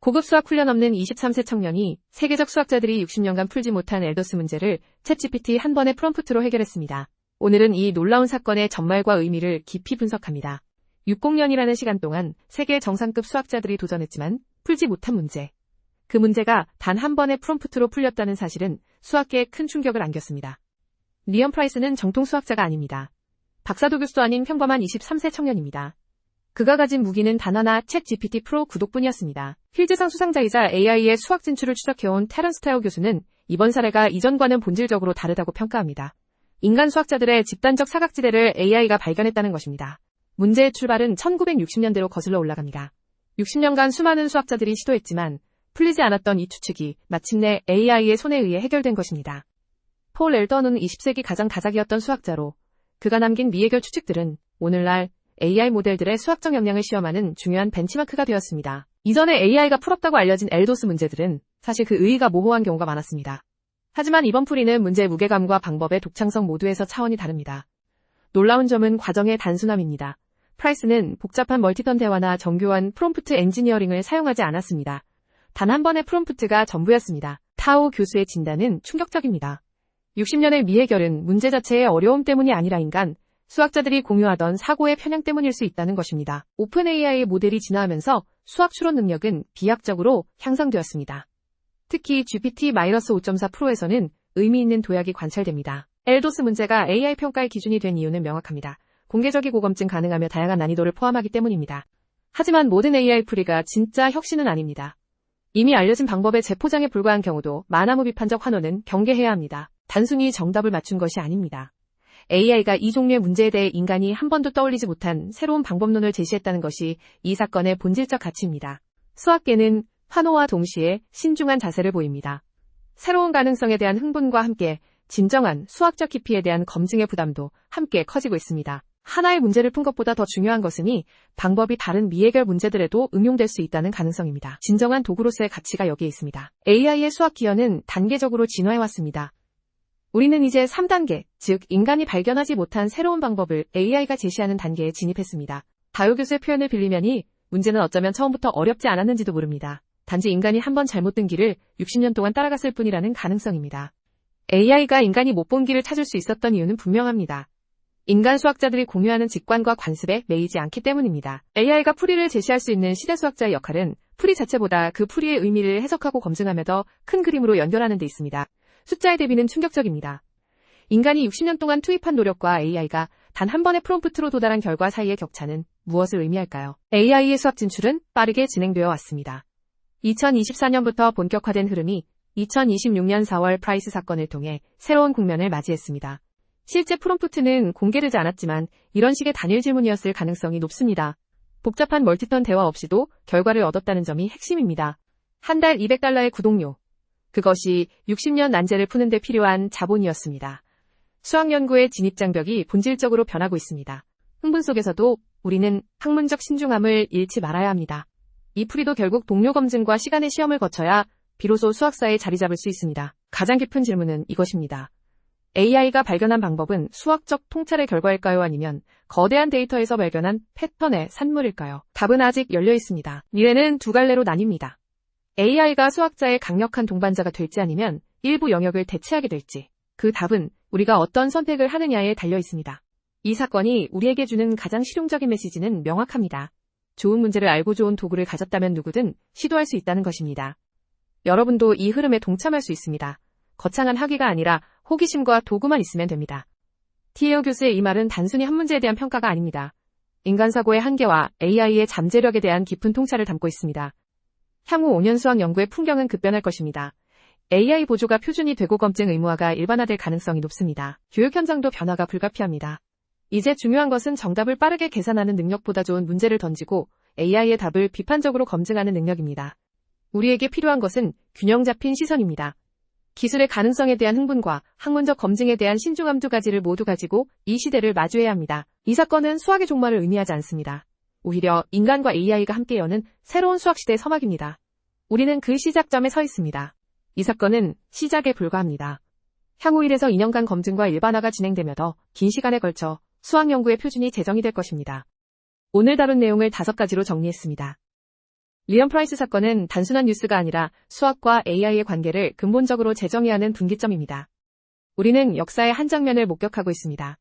고급 수학 훈련 없는 23세 청년이 세계적 수학자들이 60년간 풀지 못한 엘더스 문제를 챗GPT 한 번의 프롬프트로 해결했습니다. 오늘은 이 놀라운 사건의 전말과 의미를 깊이 분석합니다. 60년이라는 시간 동안 세계 정상급 수학자들이 도전했지만 풀지 못한 문제. 그 문제가 단 한 번의 프롬프트로 풀렸다는 사실은 수학계에 큰 충격을 안겼습니다. 리언 프라이스는 정통 수학자가 아닙니다. 박사도 교수도 아닌 평범한 23세 청년입니다. 그가 가진 무기는 단 하나, 챗GPT 프로 구독뿐이었습니다. 필즈상 수상자이자 AI의 수학 진출을 추적해온 테런스 타요 교수는 이번 사례가 이전과는 본질적으로 다르다고 평가합니다. 인간 수학자들의 집단적 사각지대를 AI가 발견했다는 것입니다. 문제의 출발은 1960년대로 거슬러 올라갑니다. 60년간 수많은 수학자들이 시도했지만 풀리지 않았던 이 추측이 마침내 AI의 손에 의해 해결된 것입니다. 폴 엘던은 20세기 가장 다작이었던 수학자로 그가 남긴 미해결 추측들은 오늘날 AI 모델들의 수학적 역량을 시험하는 중요한 벤치마크가 되었습니다. 이전에 AI가 풀었다고 알려진 엘도스 문제들은 사실 그 의의가 모호한 경우가 많았습니다. 하지만 이번 풀이는 문제의 무게감과 방법의 독창성 모두에서 차원이 다릅니다. 놀라운 점은 과정의 단순함입니다. 프라이스는 복잡한 멀티턴 대화나 정교한 프롬프트 엔지니어링을 사용하지 않았습니다. 단 한 번의 프롬프트가 전부였습니다. 타오 교수의 진단은 충격적입니다. 60년의 미해결은 문제 자체의 어려움 때문이 아니라 수학자들이 공유하던 사고의 편향 때문일 수 있다는 것입니다. 오픈 AI 모델이 진화하면서 수학 추론 능력은 비약적으로 향상되었습니다. 특히 GPT-5.4 프로에서는 의미 있는 도약이 관찰됩니다. 엘도스 문제가 AI 평가의 기준이 된 이유는 명확합니다. 공개적이고 검증 가능하며 다양한 난이도를 포함하기 때문입니다. 하지만 모든 AI 풀이가 진짜 혁신은 아닙니다. 이미 알려진 방법의 재포장에 불과한 경우도 마나무 비판적 환호는 경계해야 합니다. 단순히 정답을 맞춘 것이 아닙니다. AI가 이 종류의 문제에 대해 인간이 한 번도 떠올리지 못한 새로운 방법론을 제시했다는 것이 이 사건의 본질적 가치입니다. 수학계는 환호와 동시에 신중한 자세를 보입니다. 새로운 가능성에 대한 흥분과 함께 진정한 수학적 깊이에 대한 검증의 부담도 함께 커지고 있습니다. 하나의 문제를 푼 것보다 더 중요한 것은 방법이 다른 미해결 문제들에도 응용될 수 있다는 가능성입니다. 진정한 도구로서의 가치가 여기에 있습니다. AI의 수학 기여는 단계적으로 진화해왔습니다. 우리는 이제 3단계, 즉 인간이 발견하지 못한 새로운 방법을 AI가 제시하는 단계에 진입했습니다. 다요 교수의 표현을 빌리면 이 문제는 어쩌면 처음부터 어렵지 않았는지도 모릅니다. 단지 인간이 한번 잘못된 길을 60년 동안 따라갔을 뿐이라는 가능성입니다. AI가 인간이 못 본 길을 찾을 수 있었던 이유는 분명합니다. 인간 수학자들이 공유하는 직관과 관습에 매이지 않기 때문입니다. AI가 풀이를 제시할 수 있는 시대 수학자의 역할은 풀이 자체보다 그 풀이의 의미를 해석하고 검증하며 더 큰 그림으로 연결하는 데 있습니다. 숫자의 대비는 충격적입니다. 인간이 60년 동안 투입한 노력과 AI가 단 한 번의 프롬프트로 도달한 결과 사이의 격차는 무엇을 의미할까요? AI의 수학 진출은 빠르게 진행되어 왔습니다. 2024년부터 본격화된 흐름이 2026년 4월 프라이스 사건을 통해 새로운 국면을 맞이했습니다. 실제 프롬프트는 공개되지 않았지만 이런 식의 단일 질문이었을 가능성이 높습니다. 복잡한 멀티턴 대화 없이도 결과를 얻었다는 점이 핵심입니다. 한 달 $200의 구독료. 그것이 60년 난제를 푸는 데 필요한 자본이었습니다. 수학 연구의 진입장벽이 본질적으로 변하고 있습니다. 흥분 속에서도 우리는 학문적 신중함을 잃지 말아야 합니다. 이 풀이도 결국 동료 검증과 시간의 시험을 거쳐야 비로소 수학사에 자리 잡을 수 있습니다. 가장 깊은 질문은 이것입니다. AI가 발견한 방법은 수학적 통찰의 결과일까요? 아니면 거대한 데이터에서 발견한 패턴의 산물일까요? 답은 아직 열려 있습니다. 미래는 두 갈래로 나뉩니다. AI가 수학자의 강력한 동반자가 될지 아니면 일부 영역을 대체하게 될지, 그 답은 우리가 어떤 선택을 하느냐에 달려 있습니다. 이 사건이 우리에게 주는 가장 실용적인 메시지는 명확합니다. 좋은 문제를 알고 좋은 도구를 가졌다면 누구든 시도할 수 있다는 것입니다. 여러분도 이 흐름에 동참할 수 있습니다. 거창한 학위가 아니라 호기심과 도구만 있으면 됩니다. 티에오 교수의 이 말은 단순히 한 문제에 대한 평가가 아닙니다. 인간 사고의 한계와 AI의 잠재력에 대한 깊은 통찰을 담고 있습니다. 향후 5년 수학 연구의 풍경은 급변할 것입니다. AI 보조가 표준이 되고 검증 의무화가 일반화될 가능성이 높습니다. 교육 현장도 변화가 불가피합니다. 이제 중요한 것은 정답을 빠르게 계산하는 능력보다 좋은 문제를 던지고 AI의 답을 비판적으로 검증하는 능력입니다. 우리에게 필요한 것은 균형 잡힌 시선입니다. 기술의 가능성에 대한 흥분과 학문적 검증에 대한 신중함 두 가지를 모두 가지고 이 시대를 마주해야 합니다. 이 사건은 수학의 종말을 의미하지 않습니다. 오히려 인간과 AI가 함께 여는 새로운 수학 시대의 서막입니다. 우리는 그 시작점에 서 있습니다. 이 사건은 시작에 불과합니다. 향후 1에서 2년간 검증과 일반화가 진행되며 더 긴 시간에 걸쳐 수학 연구의 표준이 제정이 될 것입니다. 오늘 다룬 내용을 5가지로 정리했습니다. 리언 프라이스 사건은 단순한 뉴스가 아니라 수학과 AI의 관계를 근본적으로 재정의하는 분기점입니다. 우리는 역사의 한 장면을 목격하고 있습니다.